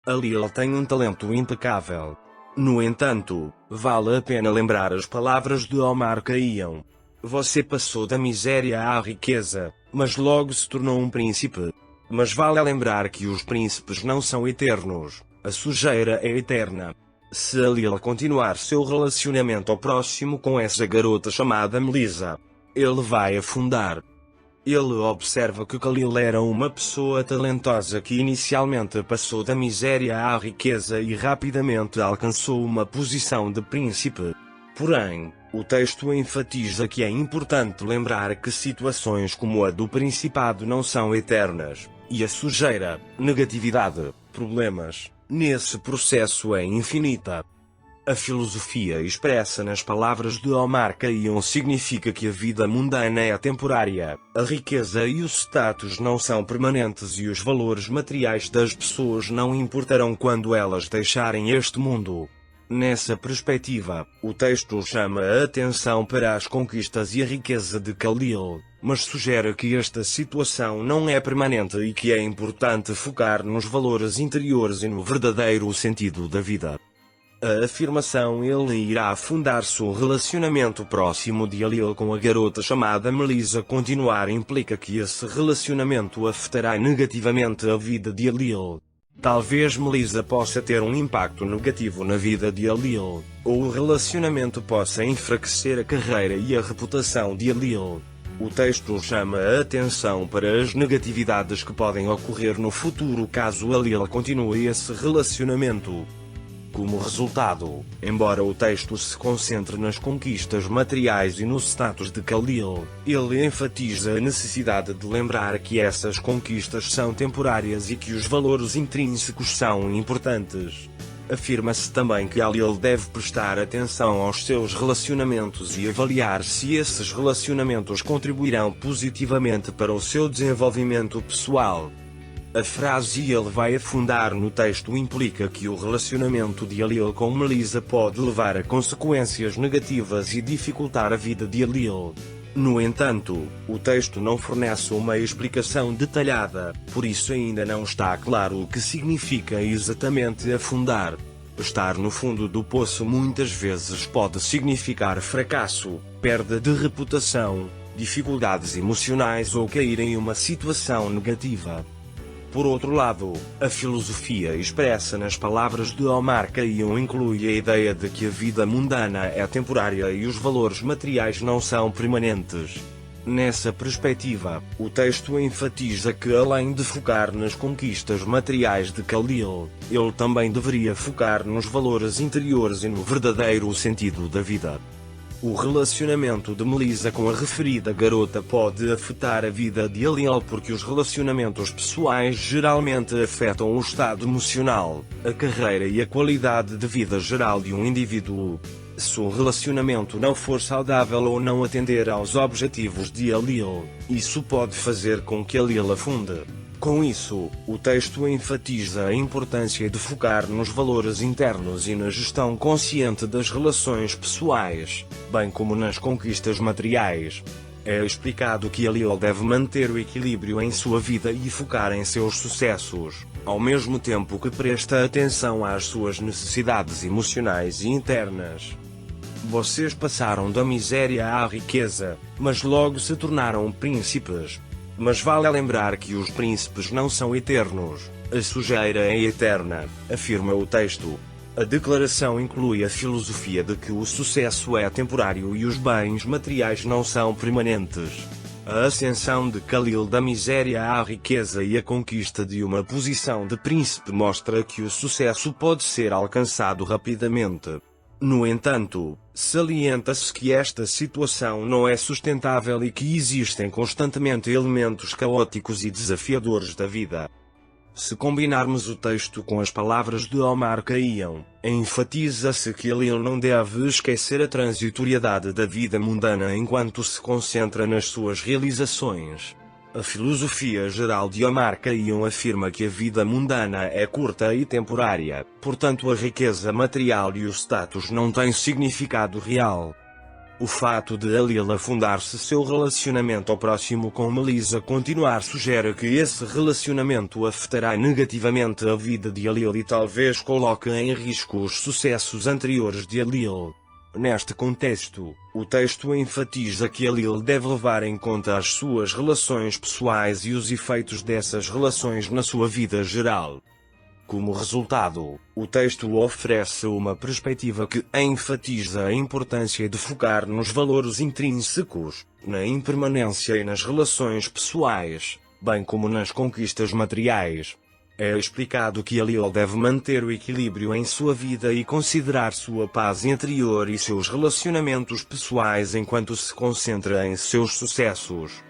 Halil tem um talento impecável. No entanto, vale a pena lembrar as palavras de Omar Khayyam. Você passou da miséria à riqueza, mas logo se tornou um príncipe. Mas vale lembrar que os príncipes não são eternos, a sujeira é eterna. Se Halil continuar seu relacionamento ao próximo com essa garota chamada Melissa, ele vai afundar. Ele observa que Khalil era uma pessoa talentosa que inicialmente passou da miséria à riqueza e rapidamente alcançou uma posição de príncipe. Porém, o texto enfatiza que é importante lembrar que situações como a do principado não são eternas, e a sujeira, negatividade, problemas, nesse processo é infinita. A filosofia expressa nas palavras de Omar Khayyam significa que a vida mundana é temporária, a riqueza e o status não são permanentes e os valores materiais das pessoas não importarão quando elas deixarem este mundo. Nessa perspectiva, o texto chama a atenção para as conquistas e a riqueza de Khalil, mas sugere que esta situação não é permanente e que é importante focar nos valores interiores e no verdadeiro sentido da vida. A afirmação ele irá afundar seu relacionamento próximo de Halil com a garota chamada Melissa continuar implica que esse relacionamento afetará negativamente a vida de Halil. Talvez Melissa possa ter um impacto negativo na vida de Halil, ou o relacionamento possa enfraquecer a carreira e a reputação de Halil. O texto chama a atenção para as negatividades que podem ocorrer no futuro caso Halil continue esse relacionamento. Como resultado, embora o texto se concentre nas conquistas materiais e no status de Khalil, ele enfatiza a necessidade de lembrar que essas conquistas são temporárias e que os valores intrínsecos são importantes. Afirma-se também que Halil deve prestar atenção aos seus relacionamentos e avaliar se esses relacionamentos contribuirão positivamente para o seu desenvolvimento pessoal. A frase "ele vai afundar" no texto implica que o relacionamento de Halil com Melissa pode levar a consequências negativas e dificultar a vida de Halil. No entanto, o texto não fornece uma explicação detalhada, por isso ainda não está claro o que significa exatamente afundar. Estar no fundo do poço muitas vezes pode significar fracasso, perda de reputação, dificuldades emocionais ou cair em uma situação negativa. Por outro lado, a filosofia expressa nas palavras de Omar Khayyam inclui a ideia de que a vida mundana é temporária e os valores materiais não são permanentes. Nessa perspectiva, o texto enfatiza que além de focar nas conquistas materiais de Khalil, ele também deveria focar nos valores interiores e no verdadeiro sentido da vida. O relacionamento de Melissa com a referida garota pode afetar a vida de Halil porque os relacionamentos pessoais geralmente afetam o estado emocional, a carreira e a qualidade de vida geral de um indivíduo. Se o relacionamento não for saudável ou não atender aos objetivos de Halil, isso pode fazer com que Halil afunde. Com isso, o texto enfatiza a importância de focar nos valores internos e na gestão consciente das relações pessoais, bem como nas conquistas materiais. É explicado que Halil deve manter o equilíbrio em sua vida e focar em seus sucessos, ao mesmo tempo que presta atenção às suas necessidades emocionais e internas. Vocês passaram da miséria à riqueza, mas logo se tornaram príncipes. Mas vale lembrar que os príncipes não são eternos, a sujeira é eterna, afirma o texto. A declaração inclui a filosofia de que o sucesso é temporário e os bens materiais não são permanentes. A ascensão de Khalil da miséria à riqueza e a conquista de uma posição de príncipe mostra que o sucesso pode ser alcançado rapidamente. No entanto, salienta-se que esta situação não é sustentável e que existem constantemente elementos caóticos e desafiadores da vida. Se combinarmos o texto com as palavras de Omar Khayyam, enfatiza-se que Halil não deve esquecer a transitoriedade da vida mundana enquanto se concentra nas suas realizações. A filosofia geral de Omar Khayyam afirma que a vida mundana é curta e temporária, portanto a riqueza material e o status não têm significado real. O fato de Halil afundar-se seu relacionamento ao próximo com Melissa continuar sugere que esse relacionamento afetará negativamente a vida de Halil e talvez coloque em risco os sucessos anteriores de Halil. Neste contexto, o texto enfatiza que Halil deve levar em conta as suas relações pessoais e os efeitos dessas relações na sua vida geral. Como resultado, o texto oferece uma perspectiva que enfatiza a importância de focar nos valores intrínsecos, na impermanência e nas relações pessoais, bem como nas conquistas materiais. É explicado que Halil deve manter o equilíbrio em sua vida e considerar sua paz interior e seus relacionamentos pessoais enquanto se concentra em seus sucessos.